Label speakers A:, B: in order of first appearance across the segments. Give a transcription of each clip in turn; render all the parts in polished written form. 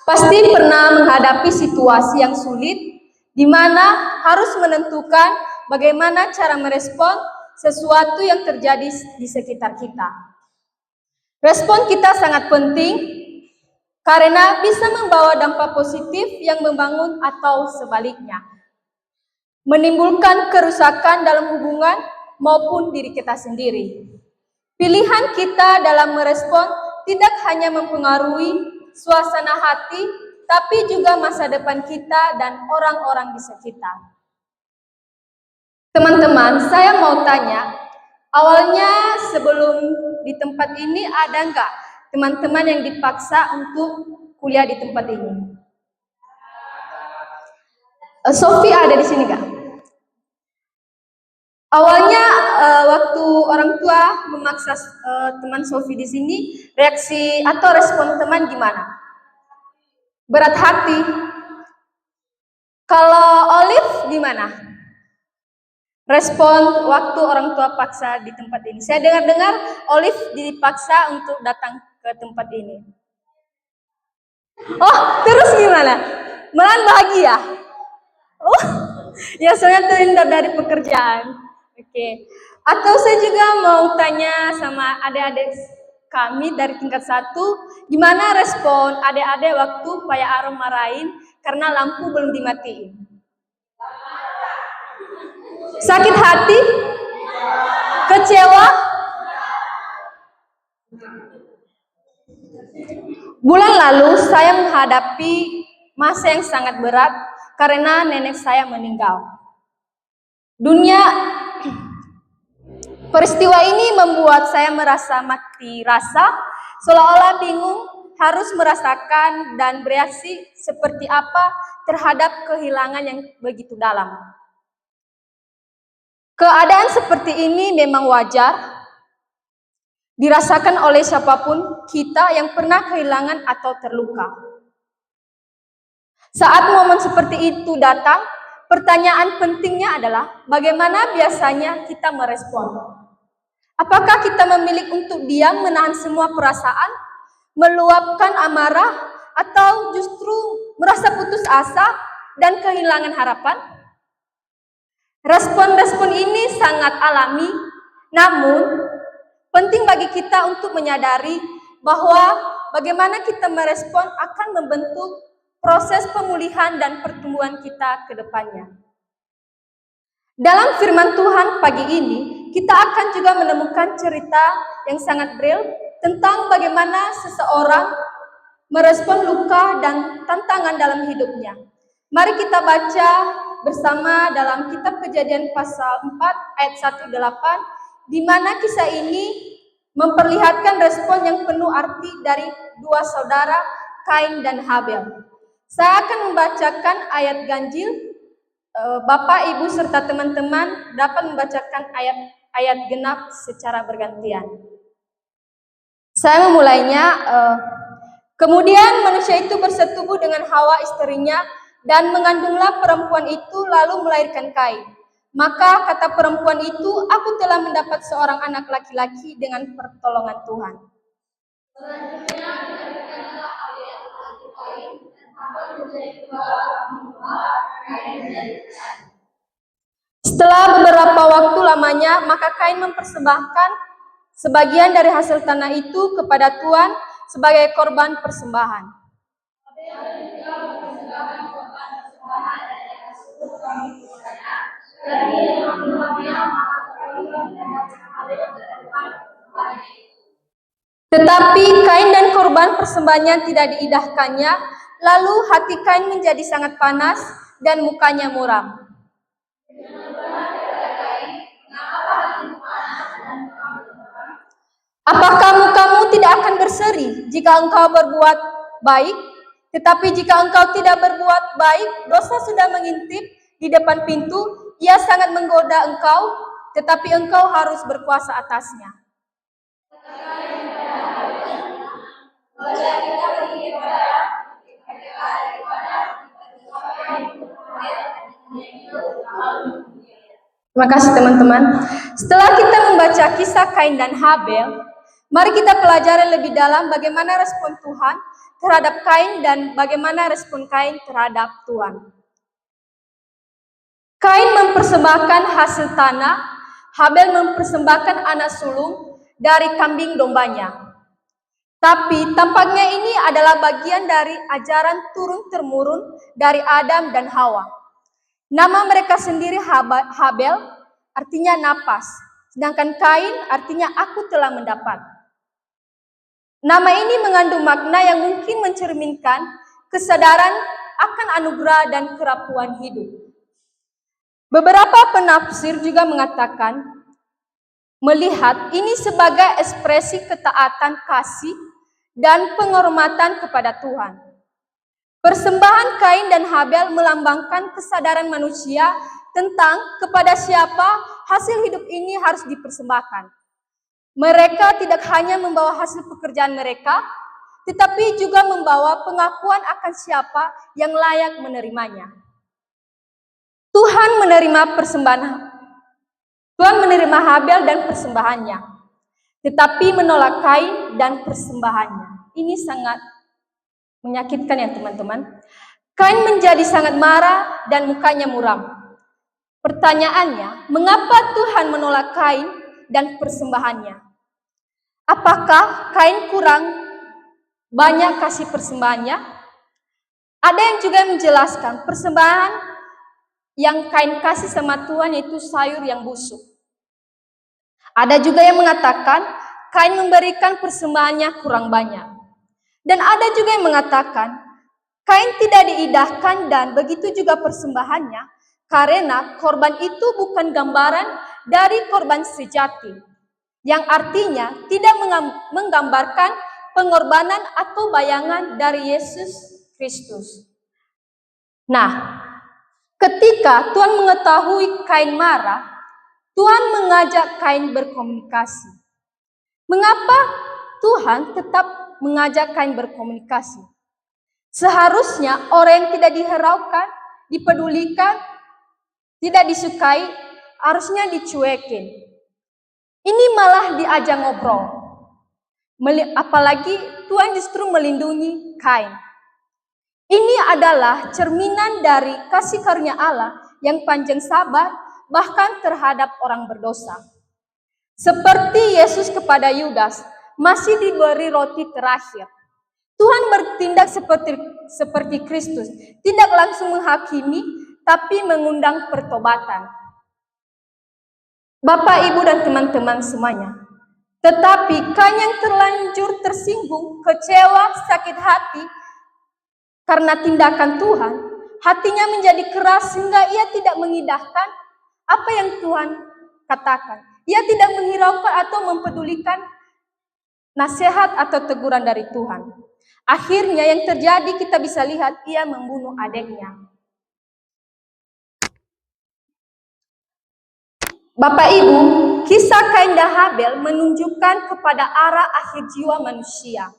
A: Pasti pernah menghadapi situasi yang sulit di mana harus menentukan bagaimana cara merespon sesuatu yang terjadi di sekitar kita. Respon kita sangat penting karena bisa membawa dampak positif yang membangun atau sebaliknya, menimbulkan kerusakan dalam hubungan maupun diri kita sendiri. Pilihan kita dalam merespon tidak hanya mempengaruhi suasana hati, tapi juga masa depan kita dan orang-orang di sekitar. Teman-teman, saya mau tanya, awalnya sebelum di tempat ini ada nggak teman-teman yang dipaksa untuk kuliah di tempat ini? Sofi ada di sini nggak? Awalnya waktu orang tua memaksa teman Sofi di sini, reaksi atau respon teman gimana? Berat hati. Kalau Olive gimana? Respon waktu orang tua paksa di tempat ini. Saya dengar-dengar Olive dipaksa untuk datang ke tempat ini. Oh, terus gimana? Malahan bahagia? Oh, ya soalnya terhindar dari pekerjaan. Oke. Atau saya juga mau tanya sama adik-adik kami dari tingkat 1, gimana respon adik-adik waktu Pak Arom marahin karena lampu belum dimatiin? Sakit hati? Kecewa? Bulan lalu saya menghadapi masa yang sangat berat karena nenek saya meninggal. Peristiwa ini membuat saya merasa mati rasa, seolah-olah bingung harus merasakan dan bereaksi seperti apa terhadap kehilangan yang begitu dalam. Keadaan seperti ini memang wajar dirasakan oleh siapapun kita yang pernah kehilangan atau terluka. Saat momen seperti itu datang, pertanyaan pentingnya adalah bagaimana biasanya kita merespon. Apakah kita memilih untuk diam menahan semua perasaan, meluapkan amarah, atau justru merasa putus asa dan kehilangan harapan? Respon-respon ini sangat alami, namun penting bagi kita untuk menyadari bahwa bagaimana kita merespon akan membentuk proses pemulihan dan pertumbuhan kita ke depannya. Dalam firman Tuhan pagi ini, kita akan juga menemukan cerita yang sangat real tentang bagaimana seseorang merespon luka dan tantangan dalam hidupnya. Mari kita baca bersama dalam kitab Kejadian pasal 4 ayat 1-8, di mana kisah ini memperlihatkan respon yang penuh arti dari dua saudara, Kain dan Habel. Saya akan membacakan ayat ganjil. Bapak, Ibu, serta teman-teman dapat membacakan ayat genap secara bergantian. Saya memulainya. Kemudian manusia itu bersetubuh dengan Hawa istrinya dan mengandunglah perempuan itu lalu melahirkan Kain. Maka kata perempuan itu, aku telah mendapat seorang anak laki-laki dengan pertolongan Tuhan. Setelah beberapa waktu lamanya, maka Kain mempersembahkan sebagian dari hasil tanah itu kepada Tuhan sebagai korban persembahan. Tetapi Kain dan korban persembahannya tidak diidahkannya, lalu hati Kain menjadi sangat panas dan mukanya muram. Apakah mukamu tidak akan berseri jika engkau berbuat baik? Tetapi jika engkau tidak berbuat baik, dosa sudah mengintip di depan pintu, ia sangat menggoda engkau, tetapi engkau harus berkuasa atasnya. Terima kasih teman-teman. Setelah kita membaca kisah Kain dan Habel, mari kita pelajari lebih dalam bagaimana respon Tuhan terhadap Kain dan bagaimana respon Kain terhadap Tuhan. Kain mempersembahkan hasil tanah, Habel mempersembahkan anak sulung dari kambing dombanya. Tapi tampaknya ini adalah bagian dari ajaran turun-temurun dari Adam dan Hawa. Nama mereka sendiri Habel artinya napas, sedangkan Kain artinya aku telah mendapat. Nama ini mengandung makna yang mungkin mencerminkan kesadaran akan anugerah dan kerapuhan hidup. Beberapa penafsir juga mengatakan melihat ini sebagai ekspresi ketaatan kasih dan penghormatan kepada Tuhan. Persembahan Kain dan Habel melambangkan kesadaran manusia tentang kepada siapa hasil hidup ini harus dipersembahkan. Mereka tidak hanya membawa hasil pekerjaan mereka, tetapi juga membawa pengakuan akan siapa yang layak menerimanya. Tuhan menerima Habel dan persembahannya, tetapi menolak Kain dan persembahannya. Ini sangat menyakitkan ya teman-teman. Kain menjadi sangat marah dan mukanya muram. Pertanyaannya, mengapa Tuhan menolak Kain dan persembahannya? Apakah Kain kurang banyak kasih persembahannya? Ada yang juga menjelaskan persembahan yang Kain kasih sama Tuhan yaitu sayur yang busuk. Ada juga yang mengatakan Kain memberikan persembahannya kurang banyak. Dan ada juga yang mengatakan Kain tidak diidahkan dan begitu juga persembahannya karena korban itu bukan gambaran dari korban sejati, yang artinya tidak menggambarkan pengorbanan atau bayangan dari Yesus Kristus. Nah, ketika Tuhan mengetahui Kain marah, Tuhan mengajak Kain berkomunikasi. Mengapa Tuhan tetap mengajak Kain berkomunikasi? Seharusnya orang yang tidak dihiraukan, dipedulikan, tidak disukai, harusnya dicuekin. Ini malah diajak ngobrol. Apalagi Tuhan justru melindungi Kain. Ini adalah cerminan dari kasih karunia Allah yang panjang sabar bahkan terhadap orang berdosa. Seperti Yesus kepada Yudas masih diberi roti terakhir. Tuhan bertindak seperti Kristus, tidak langsung menghakimi, tapi mengundang pertobatan. Bapak, Ibu, dan teman-teman semuanya. Tetapi Kain yang terlanjur tersinggung, kecewa, sakit hati karena tindakan Tuhan, hatinya menjadi keras sehingga ia tidak mengindahkan apa yang Tuhan katakan. Ia tidak menghiraukan atau mempedulikan nasihat atau teguran dari Tuhan. Akhirnya yang terjadi kita bisa lihat ia membunuh adiknya. Bapak Ibu, kisah Kain dan Habel menunjukkan kepada arah akhir jiwa manusia.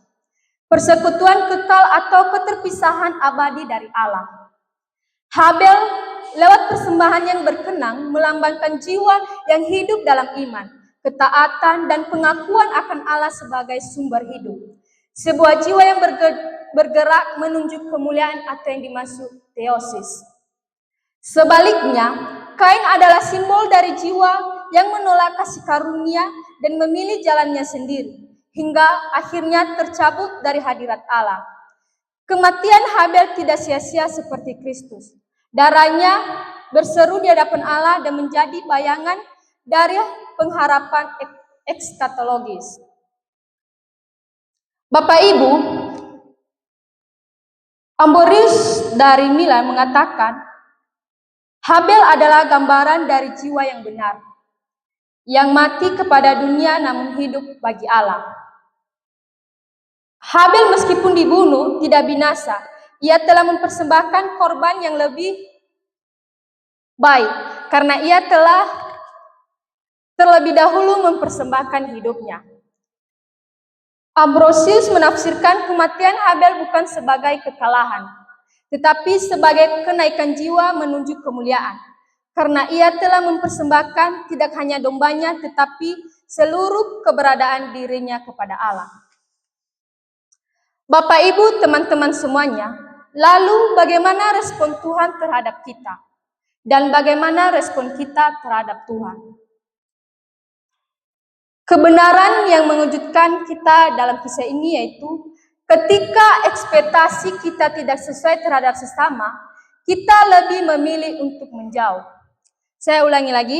A: Persekutuan kekal atau keterpisahan abadi dari Allah. Habel lewat persembahan yang berkenang melambangkan jiwa yang hidup dalam iman, ketaatan, dan pengakuan akan Allah sebagai sumber hidup. Sebuah jiwa yang bergerak menunjuk kemuliaan atau yang dimaksud theosis. Sebaliknya, Kain adalah simbol dari jiwa yang menolak kasih karunia dan memilih jalannya sendiri, hingga akhirnya tercabut dari hadirat Allah. Kematian Habel tidak sia-sia seperti Kristus. Darahnya berseru di hadapan Allah dan menjadi bayangan dari pengharapan ekskatologis. Bapak Ibu, Ambroisius dari Milan mengatakan, Habel adalah gambaran dari jiwa yang benar, yang mati kepada dunia namun hidup bagi Allah. Habel meskipun dibunuh tidak binasa, ia telah mempersembahkan korban yang lebih baik, karena ia telah terlebih dahulu mempersembahkan hidupnya. Ambroisius menafsirkan kematian Habel bukan sebagai kekalahan, tetapi sebagai kenaikan jiwa menuju kemuliaan. Karena ia telah mempersembahkan tidak hanya dombanya, tetapi seluruh keberadaan dirinya kepada Allah. Bapak, Ibu, teman-teman semuanya, lalu bagaimana respon Tuhan terhadap kita? Dan bagaimana respon kita terhadap Tuhan? Kebenaran yang mengejutkan kita dalam kisah ini yaitu ketika ekspektasi kita tidak sesuai terhadap sesama, kita lebih memilih untuk menjauh. Saya ulangi lagi,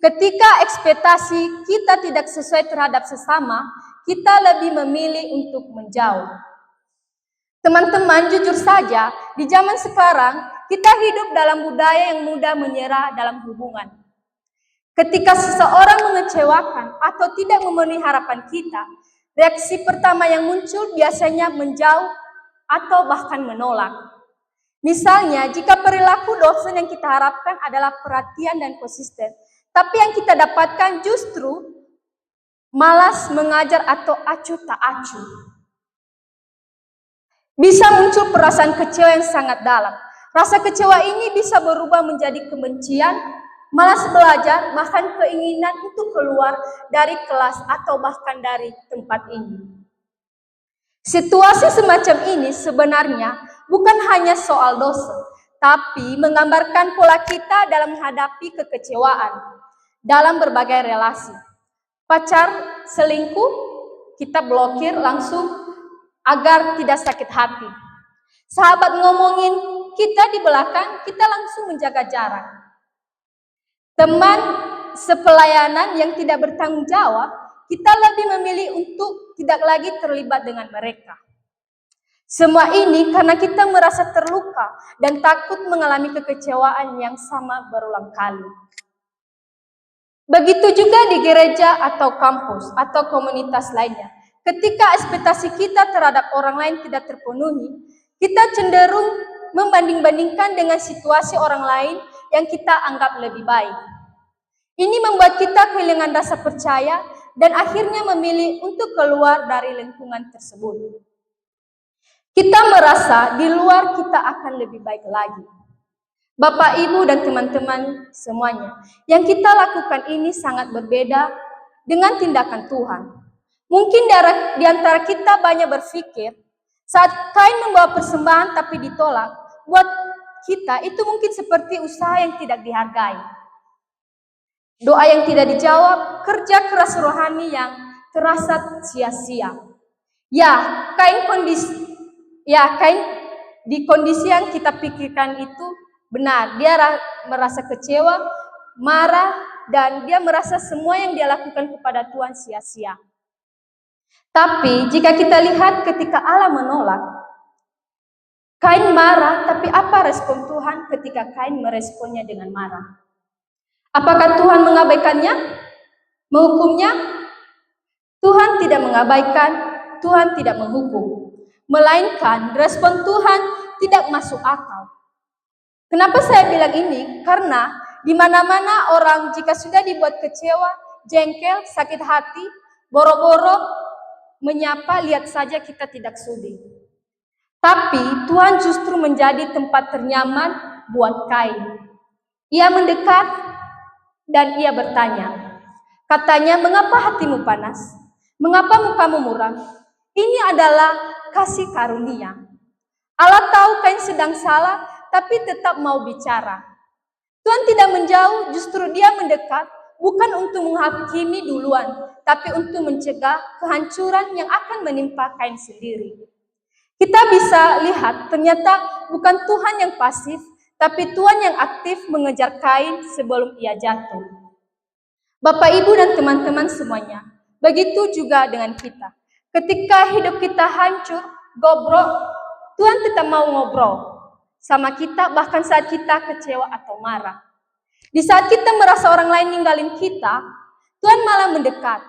A: ketika ekspektasi kita tidak sesuai terhadap sesama, kita lebih memilih untuk menjauh. Teman-teman, jujur saja, di zaman sekarang kita hidup dalam budaya yang mudah menyerah dalam hubungan. Ketika seseorang mengecewakan atau tidak memenuhi harapan kita, reaksi pertama yang muncul biasanya menjauh atau bahkan menolak. Misalnya, jika perilaku dosen yang kita harapkan adalah perhatian dan konsisten, tapi yang kita dapatkan justru malas mengajar atau acuh tak acuh. Bisa muncul perasaan kecewa yang sangat dalam. Rasa kecewa ini bisa berubah menjadi kebencian, malas belajar, bahkan keinginan untuk keluar dari kelas atau bahkan dari tempat ini. Situasi semacam ini sebenarnya bukan hanya soal dosa, tapi menggambarkan pola kita dalam menghadapi kekecewaan dalam berbagai relasi. Pacar selingkuh, kita blokir langsung agar tidak sakit hati. Sahabat ngomongin kita di belakang, kita langsung menjaga jarak. Teman sepelayanan yang tidak bertanggung jawab, kita lebih memilih untuk tidak lagi terlibat dengan mereka. Semua ini karena kita merasa terluka dan takut mengalami kekecewaan yang sama berulang kali. Begitu juga di gereja atau kampus atau komunitas lainnya. Ketika ekspektasi kita terhadap orang lain tidak terpenuhi, kita cenderung membanding-bandingkan dengan situasi orang lain yang kita anggap lebih baik. Ini membuat kita kehilangan rasa percaya dan akhirnya memilih untuk keluar dari lingkungan tersebut. Kita merasa di luar kita akan lebih baik lagi. Bapak, Ibu, dan teman-teman semuanya, yang kita lakukan ini sangat berbeda dengan tindakan Tuhan. Mungkin di antara kita banyak berpikir, saat Kain membawa persembahan tapi ditolak, buat kita itu mungkin seperti usaha yang tidak dihargai. Doa yang tidak dijawab, kerja keras rohani yang terasa sia-sia. Kain di kondisi yang kita pikirkan itu benar. Dia merasa kecewa, marah, dan dia merasa semua yang dia lakukan kepada Tuhan sia-sia. Tapi jika kita lihat ketika Allah menolak, Kain marah, tapi apa respon Tuhan ketika Kain meresponnya dengan marah? Apakah Tuhan mengabaikannya? Menghukumnya? Tuhan tidak mengabaikan, Tuhan tidak menghukum. Melainkan respon Tuhan tidak masuk akal. Kenapa saya bilang ini? Karena di mana-mana orang jika sudah dibuat kecewa, jengkel, sakit hati, boro-boro menyapa, lihat saja kita tidak sudi. Tapi Tuhan justru menjadi tempat ternyaman buat Kain. Ia mendekat dan ia bertanya. Katanya, mengapa hatimu panas? Mengapa mukamu muram? Ini adalah kasih karunia. Allah tahu Kain sedang salah, tapi tetap mau bicara. Tuhan tidak menjauh, justru dia mendekat, bukan untuk menghakimi duluan, tapi untuk mencegah kehancuran yang akan menimpa Kain sendiri. Kita bisa lihat, ternyata bukan Tuhan yang pasif, tapi Tuhan yang aktif mengejar Kain sebelum ia jatuh. Bapak, Ibu, dan teman-teman semuanya, begitu juga dengan kita. Ketika hidup kita hancur, gobrok, Tuhan tetap mau ngobrol sama kita, bahkan saat kita kecewa atau marah. Di saat kita merasa orang lain ninggalin kita, Tuhan malah mendekat.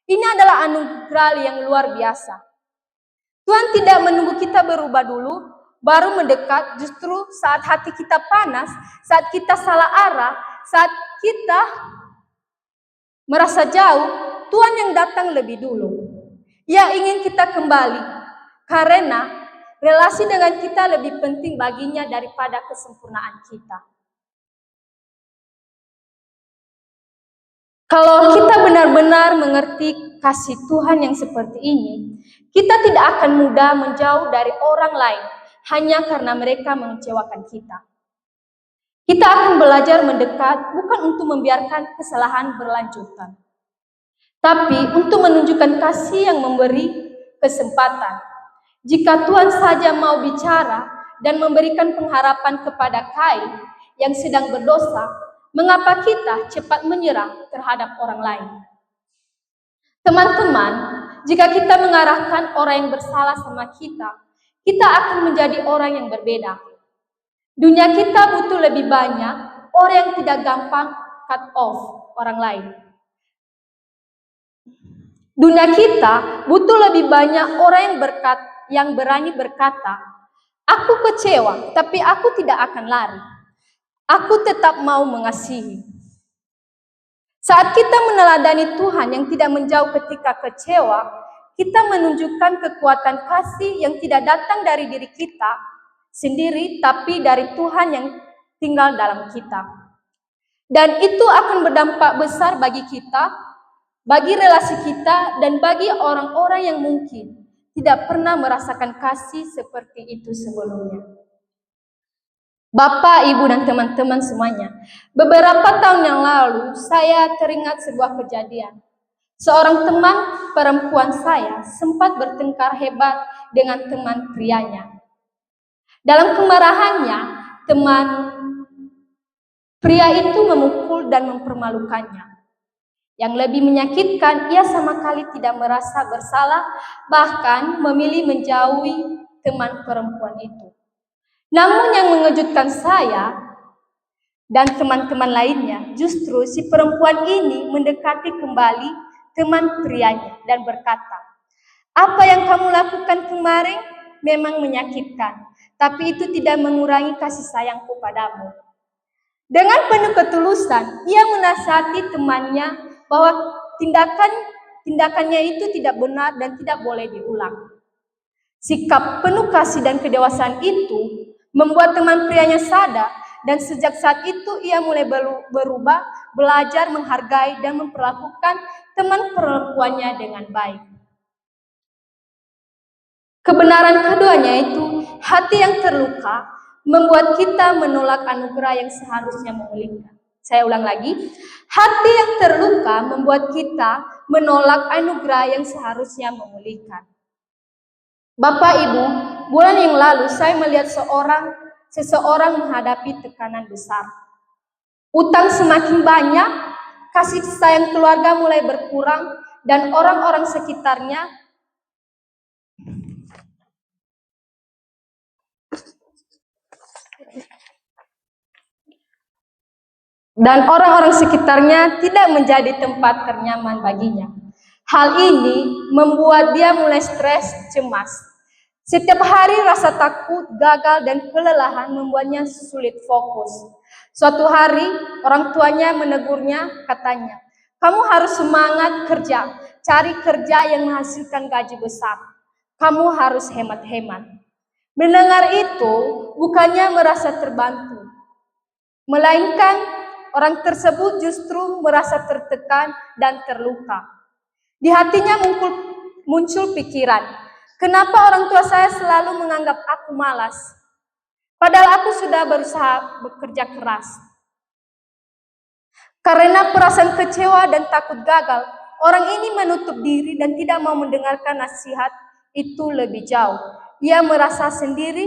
A: Ini adalah anugerah yang luar biasa. Tuhan tidak menunggu kita berubah dulu, baru mendekat. Justru saat hati kita panas, saat kita salah arah, saat kita merasa jauh, Tuhan yang datang lebih dulu. Ia ingin kita kembali, karena relasi dengan kita lebih penting baginya daripada kesempurnaan kita. Kalau kita benar-benar mengerti kasih Tuhan yang seperti ini, kita tidak akan mudah menjauh dari orang lain hanya karena mereka mengecewakan kita. Kita akan belajar mendekat bukan untuk membiarkan kesalahan berlanjutan, tapi untuk menunjukkan kasih yang memberi kesempatan. Jika Tuhan saja mau bicara dan memberikan pengharapan kepada Kain yang sedang berdosa, mengapa kita cepat menyerah terhadap orang lain? Teman-teman, jika kita mengarahkan orang yang bersalah sama kita, kita akan menjadi orang yang berbeda. Dunia kita butuh lebih banyak orang yang tidak gampang cut off orang lain. Dunia kita butuh lebih banyak orang yang berani berkata, "Aku kecewa, tapi aku tidak akan lari. Aku tetap mau mengasihi." Saat kita meneladani Tuhan yang tidak menjauh ketika kecewa, kita menunjukkan kekuatan kasih yang tidak datang dari diri kita sendiri, tapi dari Tuhan yang tinggal dalam kita. Dan itu akan berdampak besar bagi kita, bagi relasi kita, dan bagi orang-orang yang mungkin tidak pernah merasakan kasih seperti itu sebelumnya. Bapak, Ibu, dan teman-teman semuanya, beberapa tahun yang lalu saya teringat sebuah kejadian. Seorang teman perempuan saya sempat bertengkar hebat dengan teman prianya. Dalam kemarahannya, teman pria itu memukul dan mempermalukannya. Yang lebih menyakitkan, ia sama sekali tidak merasa bersalah, bahkan memilih menjauhi teman perempuan itu. Namun yang mengejutkan saya dan teman-teman lainnya, justru si perempuan ini mendekati kembali teman prianya dan berkata, "Apa yang kamu lakukan kemarin memang menyakitkan, tapi itu tidak mengurangi kasih sayangku padamu." Dengan penuh ketulusan, ia menasihati temannya bahwa tindakannya itu tidak benar dan tidak boleh diulang. Sikap penuh kasih dan kedewasaan itu membuat teman prianya sadar, dan sejak saat itu ia mulai berubah, belajar menghargai dan memperlakukan teman perempuannya dengan baik. Kebenaran keduanya itu, hati yang terluka membuat kita menolak anugerah yang seharusnya memulihkan. Saya ulang lagi, hati yang terluka membuat kita menolak anugerah yang seharusnya memulihkan. Bapak, Ibu, bulan yang lalu saya melihat seseorang menghadapi tekanan besar. Utang semakin banyak, kasih sayang keluarga mulai berkurang, dan orang-orang sekitarnya tidak menjadi tempat ternyaman baginya. Hal ini membuat dia mulai stres, cemas. Setiap hari rasa takut, gagal, dan kelelahan membuatnya sulit fokus. Suatu hari orang tuanya menegurnya, katanya, "Kamu harus semangat kerja, cari kerja yang menghasilkan gaji besar. Kamu harus hemat-hemat." Mendengar itu, bukannya merasa terbantu, melainkan orang tersebut justru merasa tertekan dan terluka. Di hatinya muncul pikiran, kenapa orang tua saya selalu menganggap aku malas? Padahal aku sudah berusaha bekerja keras. Karena perasaan kecewa dan takut gagal, orang ini menutup diri dan tidak mau mendengarkan nasihat itu lebih jauh. Ia merasa sendiri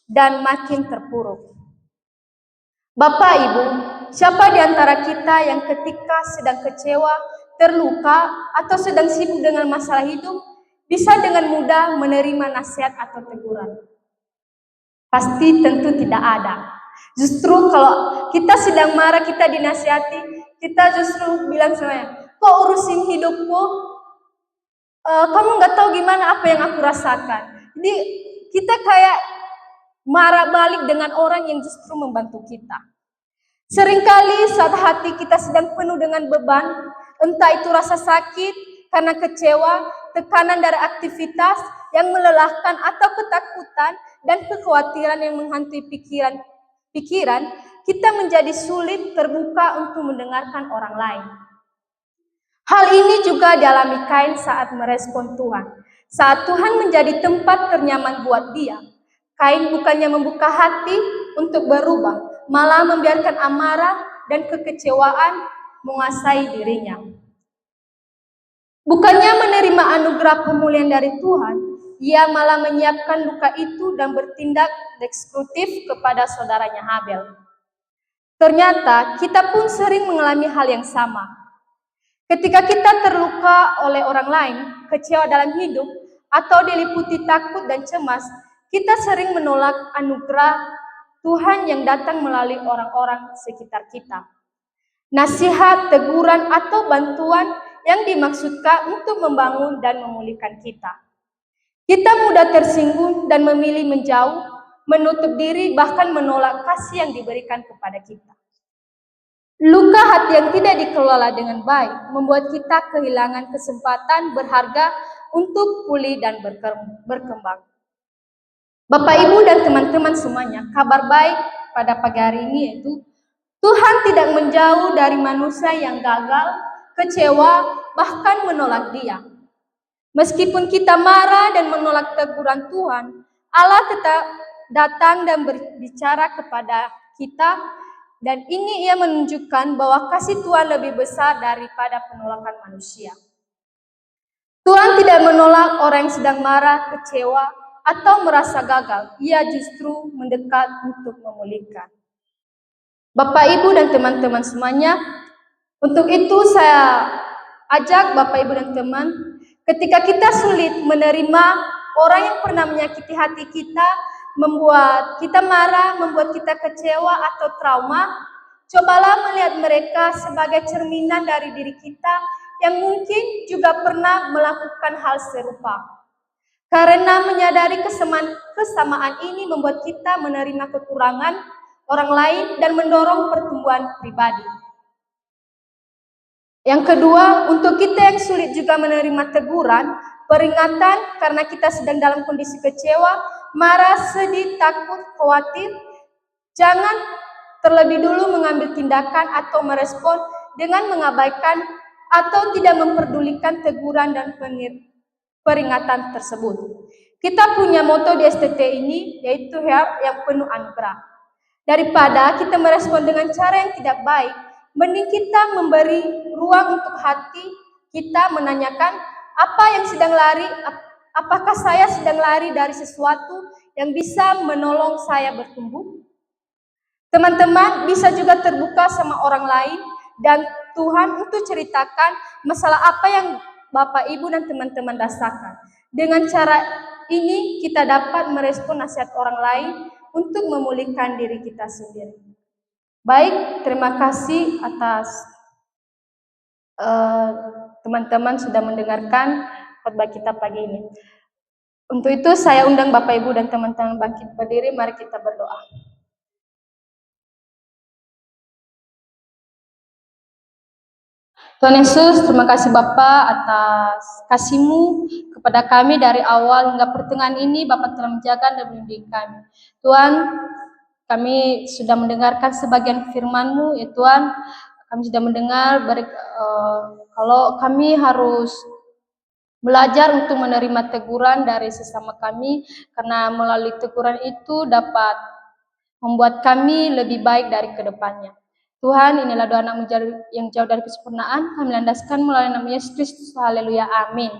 A: dan makin terpuruk. Bapak, Ibu, siapa di antara kita yang ketika sedang kecewa, terluka, atau sedang sibuk dengan masalah hidup, bisa dengan mudah menerima nasihat atau teguran? Pasti tentu tidak ada. Justru kalau kita sedang marah, kita dinasihati, kita justru bilang semuanya, "Kok urusin hidupku? Kamu nggak tahu gimana apa yang aku rasakan." Jadi kita kayak marah balik dengan orang yang justru membantu kita. Seringkali saat hati kita sedang penuh dengan beban, entah itu rasa sakit karena kecewa, tekanan dari aktivitas yang melelahkan, atau ketakutan dan kekhawatiran yang menghantui pikiran, kita menjadi sulit terbuka untuk mendengarkan orang lain. Hal ini juga dialami Kain saat merespon Tuhan. Saat Tuhan menjadi tempat ternyaman buat dia, Kain bukannya membuka hati untuk berubah, malah membiarkan amarah dan kekecewaan menguasai dirinya. Bukannya menerima anugerah pemulihan dari Tuhan, ia malah menyiapkan luka itu dan bertindak destruktif kepada saudaranya Habel. Ternyata kita pun sering mengalami hal yang sama. Ketika kita terluka oleh orang lain, kecewa dalam hidup, atau diliputi takut dan cemas, kita sering menolak anugerah Tuhan yang datang melalui orang-orang sekitar kita. Nasihat, teguran, atau bantuan yang dimaksudkan untuk membangun dan memulihkan kita. Kita mudah tersinggung dan memilih menjauh, menutup diri, bahkan menolak kasih yang diberikan kepada kita. Luka hati yang tidak dikelola dengan baik membuat kita kehilangan kesempatan berharga untuk pulih dan berkembang. Bapak, Ibu, dan teman-teman semuanya, kabar baik pada pagi hari ini yaitu Tuhan tidak menjauh dari manusia yang gagal, kecewa, bahkan menolak Dia. Meskipun kita marah dan menolak teguran Tuhan, Allah tetap datang dan berbicara kepada kita, dan ini Ia menunjukkan bahwa kasih Tuhan lebih besar daripada penolakan manusia. Tuhan tidak menolak orang yang sedang marah, kecewa, atau merasa gagal. Ia justru mendekat untuk memulihkan. Bapak, Ibu, dan teman-teman semuanya, untuk itu saya ajak Bapak, Ibu, dan teman, ketika kita sulit menerima orang yang pernah menyakiti hati kita, membuat kita marah, membuat kita kecewa atau trauma, cobalah melihat mereka sebagai cerminan dari diri kita yang mungkin juga pernah melakukan hal serupa. Karena menyadari kesamaan ini membuat kita menerima kekurangan orang lain dan mendorong pertumbuhan pribadi. Yang kedua, untuk kita yang sulit juga menerima teguran, peringatan karena kita sedang dalam kondisi kecewa, marah, sedih, takut, khawatir, jangan terlebih dulu mengambil tindakan atau merespon dengan mengabaikan atau tidak memperdulikan teguran dan peringatan tersebut. Kita punya moto di STT ini, yaitu help yang penuh anugerah. Daripada kita merespon dengan cara yang tidak baik, mending kita memberi ruang untuk hati kita menanyakan apa yang sedang lari, apakah saya sedang lari dari sesuatu yang bisa menolong saya bertumbuh? Teman-teman bisa juga terbuka sama orang lain dan Tuhan untuk ceritakan masalah apa yang Bapak, Ibu, dan teman-teman rasakan. Dengan cara ini kita dapat merespon nasihat orang lain untuk memulihkan diri kita sendiri. Baik, terima kasih atas teman-teman sudah mendengarkan khotbah kita pagi ini. Untuk itu saya undang Bapak, Ibu, dan teman-teman bangkit berdiri, mari kita berdoa. Tuhan Yesus, terima kasih Bapak atas kasih-Mu kepada kami dari awal hingga pertengahan ini. Bapak telah menjaga dan melindungi kami. Tuhan, kami sudah mendengarkan sebagian firman-Mu, ya Tuhan. Kami sudah mendengar kalau kami harus belajar untuk menerima teguran dari sesama kami, karena melalui teguran itu dapat membuat kami lebih baik dari kedepannya. Tuhan, inilah doa anak-Mu yang jauh dari kesempurnaan, kami landaskan melalui nama Yesus Kristus. Haleluya, amin.